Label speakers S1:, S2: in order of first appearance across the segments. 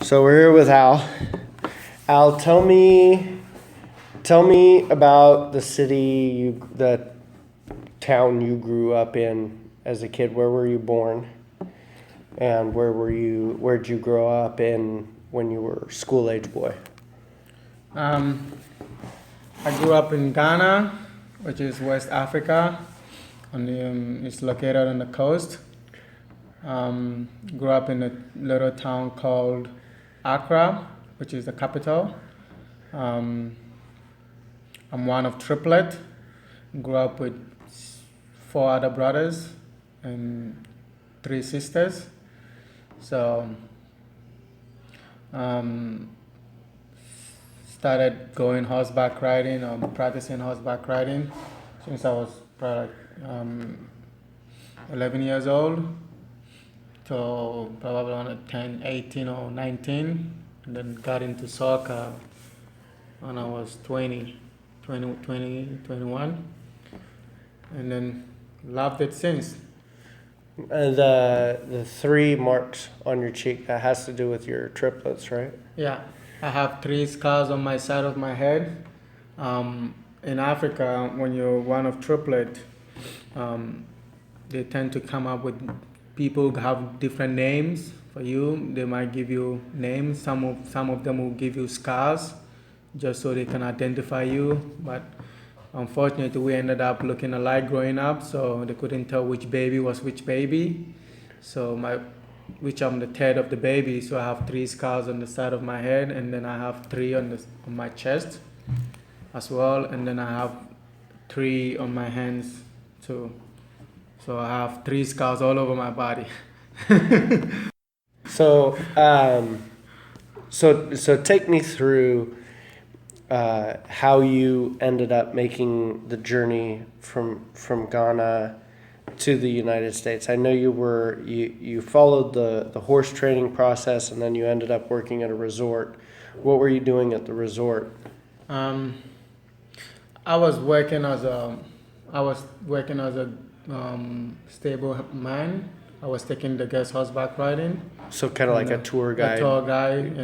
S1: So we're here with Al. Al, tell me about the town you grew up in as a kid. Where were you born? And where'd you grow up in when you were school age boy?
S2: Um, I grew up in Ghana, which is West Africa. It's located on the coast. Grew up in a little town called Accra, which is the capital. Um, I'm one of triplet. Grew up with four other brothers and three sisters. So um, started going horseback riding or practicing horseback riding since I was probably 11 years old till probably around 10, 18 or 19, and then got into soccer when I was 21, and then loved it since.
S1: The three marks on your cheek, that has to do with your triplets, right?
S2: Yeah, I have three scars on my side of my head. In Africa, when you're one of triplet, they tend to come up with people who have different names for you. They might give you names. Some of them will give you scars, just so they can identify you. But unfortunately, we ended up looking alike growing up, so they couldn't tell which baby was which baby. Which I'm the third of the baby, so I have three scars on the side of my head, and then I have three on my chest as well, and then I have three on my hands too. So I have three scars all over my body.
S1: So, so take me through how you ended up making the journey from Ghana to the United States. I know you followed the horse training process, and then you ended up working at a resort. What were you doing at the resort?
S2: I was working as a stable man. I was taking the guest horseback riding.
S1: So kind of like a tour guide.
S2: A tour guide,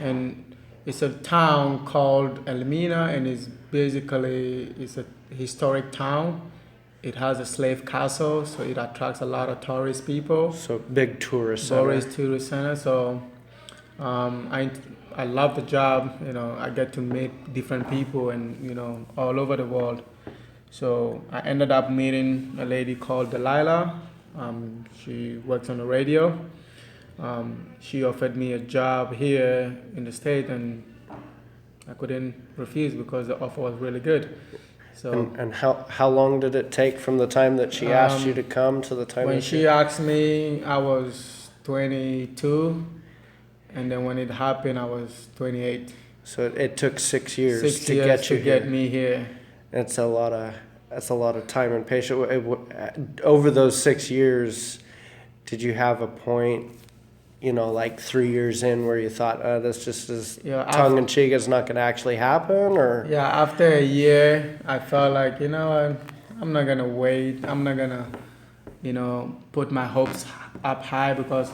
S2: and it's a town called Elmina, and it's a historic town. It has a slave castle, so it attracts a lot of tourist people.
S1: So big tourist center.
S2: Tourist center. So I love the job. I get to meet different people and all over the world. So I ended up meeting a lady called Delilah. She works on the radio. She offered me a job here in the state, and I couldn't refuse because the offer was really good. So
S1: and how long did it take from the time that she asked you to come to the time
S2: when
S1: that
S2: she asked me, I was 22, and then when it happened, I was 28.
S1: So it took 6 years to
S2: get me here.
S1: That's a lot of time and patience. Over those 6 years, did you have a point, like 3 years in, where you thought, this just is tongue in cheek, it's not going to actually happen? Or
S2: after a year, I felt like, I'm not gonna wait. I'm not gonna, put my hopes up high, because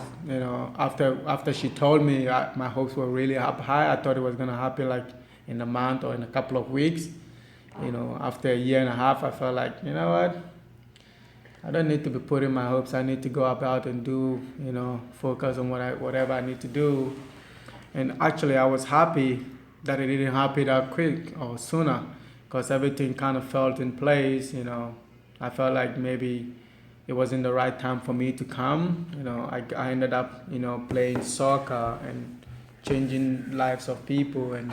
S2: after she told me, my hopes were really up high. I thought it was gonna happen like in a month or in a couple of weeks. After a year and a half, I felt like, I don't need to be putting my hopes. I need to go about and do, focus on whatever I need to do. And actually, I was happy that it didn't happen that quick or sooner, because everything kind of felt in place. I felt like maybe it wasn't the right time for me to come. I ended up, playing soccer and changing lives of people, and,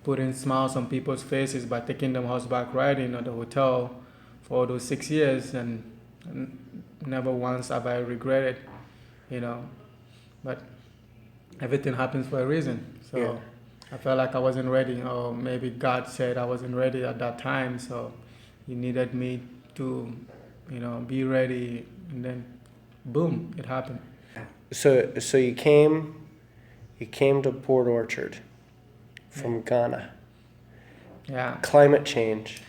S2: putting smiles on people's faces by taking them horseback riding at the hotel for those 6 years, and never once have I regretted, but everything happens for a reason. So yeah. I felt like I wasn't ready, or maybe God said I wasn't ready at that time, so He needed me to, be ready, and then boom, it happened.
S1: So you came to Port Orchard from Ghana.
S2: Yeah.
S1: Climate change.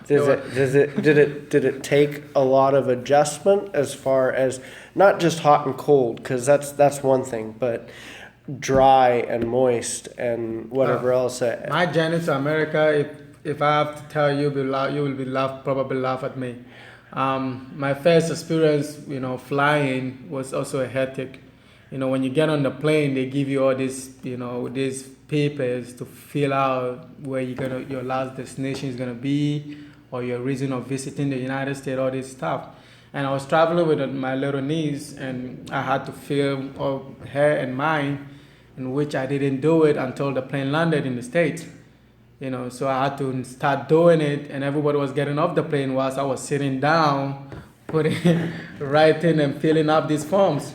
S1: Did it take a lot of adjustment as far as not just hot and cold, because that's one thing, but dry and moist and whatever else.
S2: My journey to America, if I have to tell you, you will be probably laugh at me. My first experience, flying was also a hectic. When you get on the plane, they give you all these papers to fill out where your last destination is gonna be, or your reason of visiting the United States, all this stuff. And I was traveling with my little niece, and I had to fill all her and mine, in which I didn't do it until the plane landed in the States. So I had to start doing it, and everybody was getting off the plane whilst I was sitting down, writing and filling up these forms.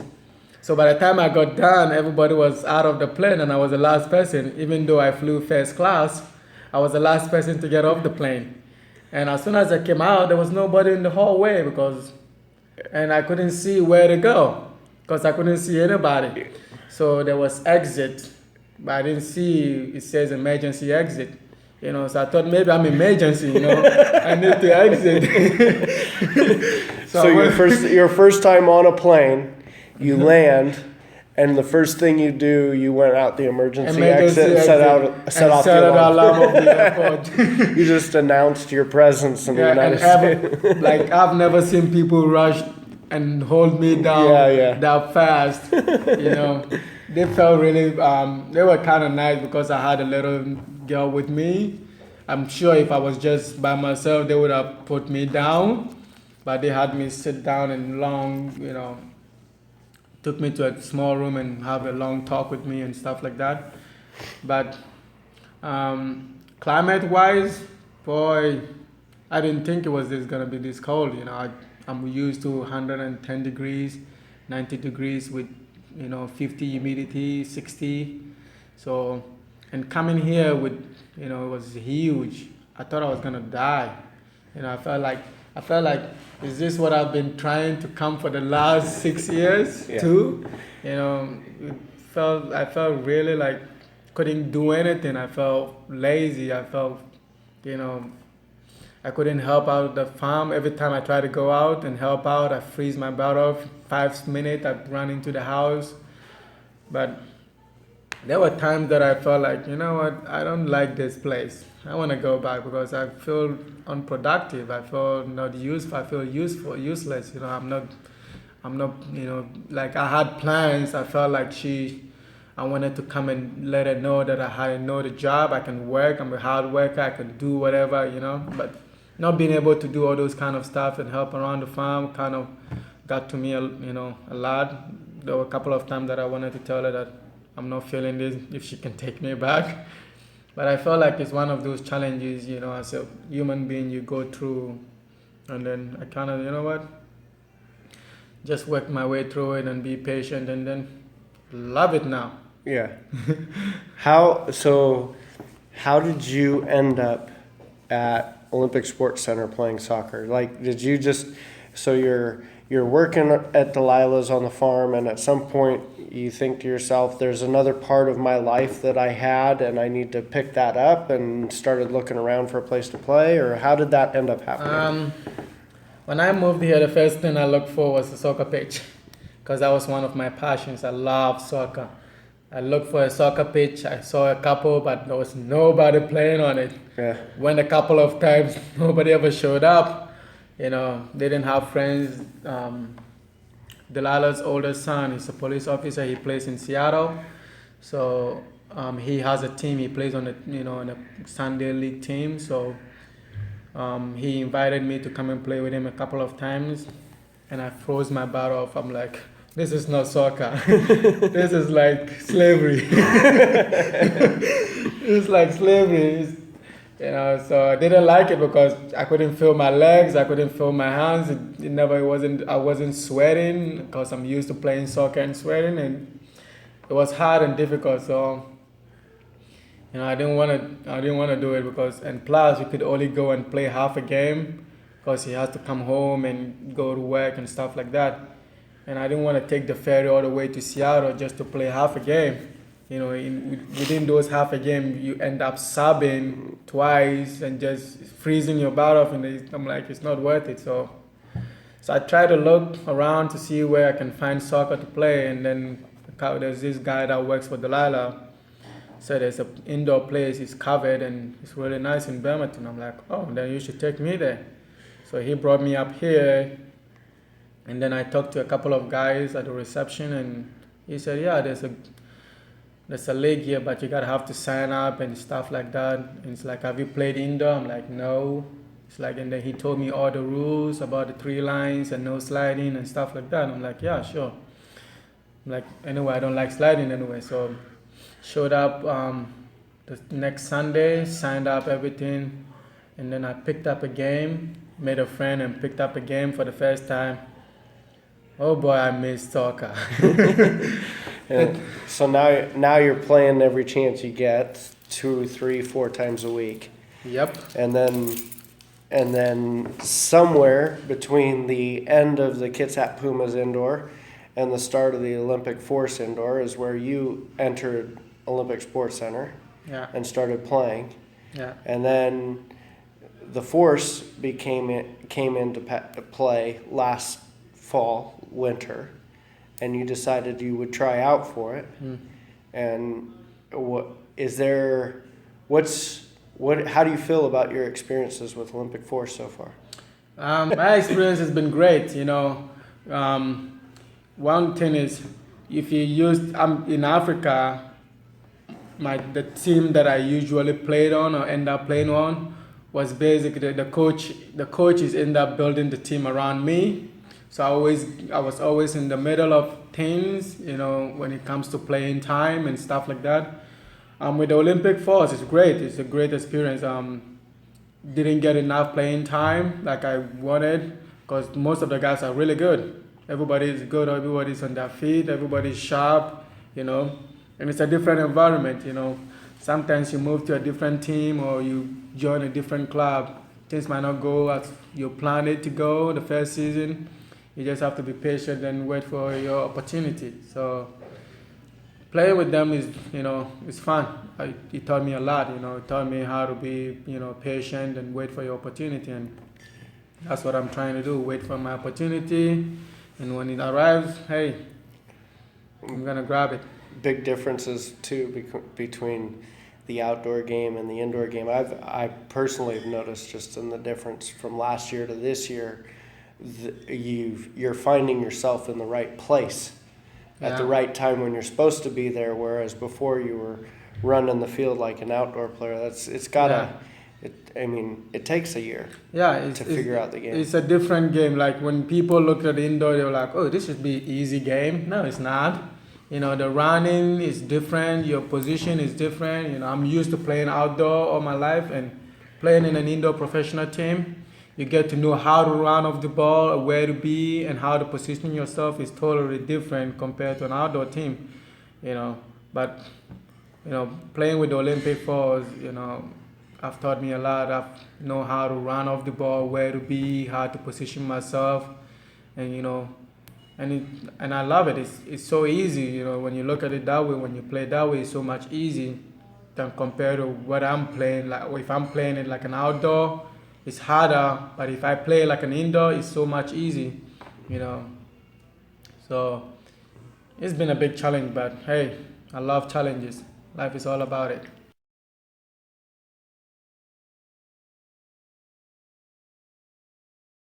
S2: So by the time I got done, everybody was out of the plane, and I was the last person. Even though I flew first class, I was the last person to get off the plane. And as soon as I came out, there was nobody in the hallway and I couldn't see where to go because I couldn't see anybody. So there was exit, but I didn't see, it says emergency exit. So I thought maybe I'm emergency, I need to exit.
S1: So your first time on a plane, you land, and the first thing you do, you went out the emergency exit and set off the alarm
S2: of the airport.
S1: You just announced your presence in the United States.
S2: Like I've never seen people rush and hold me down that fast. They felt really. They were kind of nice because I had a little girl with me. I'm sure if I was just by myself, they would have put me down, but they had me sit down and took me to a small room and have a long talk with me and stuff like that. But climate-wise, boy, I didn't think it was gonna be this cold. I'm used to 110 degrees, 90 degrees with 50 humidity, 60. So, and coming here with it was huge. I thought I was gonna die. I felt like, is this what I've been trying to come for the last 6 years too? I felt really like couldn't do anything. I felt lazy. I felt, I couldn't help out the farm. Every time I try to go out and help out, I freeze my butt off. 5 minutes, I run into the house. But there were times that I felt like, I don't like this place. I want to go back because I feel unproductive. I feel not useful. I feel useless. I'm not, like I had plans. I felt like I wanted to come and let her know that I know the job. I can work. I'm a hard worker. I can do whatever, but not being able to do all those kind of stuff and help around the farm kind of got to me, a lot. There were a couple of times that I wanted to tell her that I'm not feeling this, if she can take me back. But I felt like it's one of those challenges, as a human being you go through. And then I kind of, just work my way through it and be patient and then love it now.
S1: Yeah. How did you end up at Olympic Sports Center playing soccer? Like, did you just, so you're working at Delilah's on the farm, and at some point you think to yourself, there's another part of my life that I had and I need to pick that up, and started looking around for a place to play? Or how did that end up happening?
S2: When I moved here, the first thing I looked for was a soccer pitch because that was one of my passions. I love soccer. I looked for a soccer pitch. I saw a couple, but there was nobody playing on it.
S1: Yeah.
S2: Went a couple of times, nobody ever showed up. They didn't have friends. Delilah's older son is a police officer. He plays in Seattle. So he has a team. He plays on on a Sunday league team. So he invited me to come and play with him a couple of times, and I froze my butt off. I'm like, this is not soccer. This is like slavery. It's like slavery. So I didn't like it because I couldn't feel my legs, I couldn't feel my hands. I wasn't sweating because I'm used to playing soccer and sweating, and it was hard and difficult. So, I didn't want to do it and plus you could only go and play half a game because he has to come home and go to work and stuff like that. And I didn't want to take the ferry all the way to Seattle just to play half a game. You know, within those half a game, you end up subbing twice and just freezing your butt off. And I'm like, it's not worth it. So I try to look around to see where I can find soccer to play. And then there's this guy that works for Delilah. So there's an indoor place, it's covered and it's really nice in Bremerton. I'm like, oh, then you should take me there. So he brought me up here, and then I talked to a couple of guys at the reception, and he said, yeah, there's a league here, but you gotta have to sign up and stuff like that. And it's like, have you played indoor? I'm like, no. It's like, and then he told me all the rules about the 3 lines and no sliding and stuff like that. And I'm like, yeah, sure. I'm like, anyway, I don't like sliding anyway, so showed up the next Sunday, signed up everything, and then I picked up a game, made a friend and picked up a game for the first time. Oh boy, I miss soccer.
S1: And so now you're playing every chance you get, 2, 3, 4 times a week.
S2: Yep.
S1: And then somewhere between the end of the Kitsap Pumas indoor and the start of the Olympic Force indoor is where you entered Olympic Sports Center.
S2: Yeah.
S1: And started playing.
S2: Yeah.
S1: And then the Force came into play last winter, and you decided you would try out for it. And how do you feel about your experiences with Olympic Force so far?
S2: My experience has been great. You know, one thing is, if you in Africa, the team that I usually played on or end up playing on was basically the coaches end up building the team around me. So I was always in the middle of things, you know, when it comes to playing time and stuff like that. With the Olympic Force, it's great. It's a great experience. Didn't get enough playing time like I wanted, because most of the guys are really good. Everybody is good. Everybody's on their feet. Everybody's sharp, you know. And it's a different environment, you know. Sometimes you move to a different team or you join a different club. Things might not go as you planned it to go the first season. You just have to be patient and wait for your opportunity. So playing with them is, you know, it's fun. It taught me a lot, you know. It taught me how to be, you know, patient and wait for your opportunity. And that's what I'm trying to do, wait for my opportunity. And when it arrives, hey, I'm going to grab it.
S1: Big differences too between the outdoor game and the indoor game. I personally have noticed just in the difference from last year to this year, you're finding yourself in the right place at the right time when you're supposed to be there. Whereas before you were running the field like an outdoor player. It takes a year. To figure out the game.
S2: It's a different game. Like when people look at the indoor, they're like, "Oh, this should be an easy game." No, it's not. You know, the running is different, your position is different. You know, I'm used to playing outdoor all my life, and playing in an indoor professional team, you get to know how to run off the ball, where to be, and how to position yourself is totally different compared to an outdoor team. You know, but, you know, playing with the Olympic Force, you know, I've taught me a lot. I know how to run off the ball, where to be, how to position myself, and, you know, and I love it. It's so easy, you know, when you look at it that way. When you play that way, it's so much easy than compared to what I'm playing. Like if I'm playing it like an outdoor, it's harder. But if I play like an indoor, it's so much easy, you know. So it's been a big challenge, but hey, I love challenges. Life is all about it.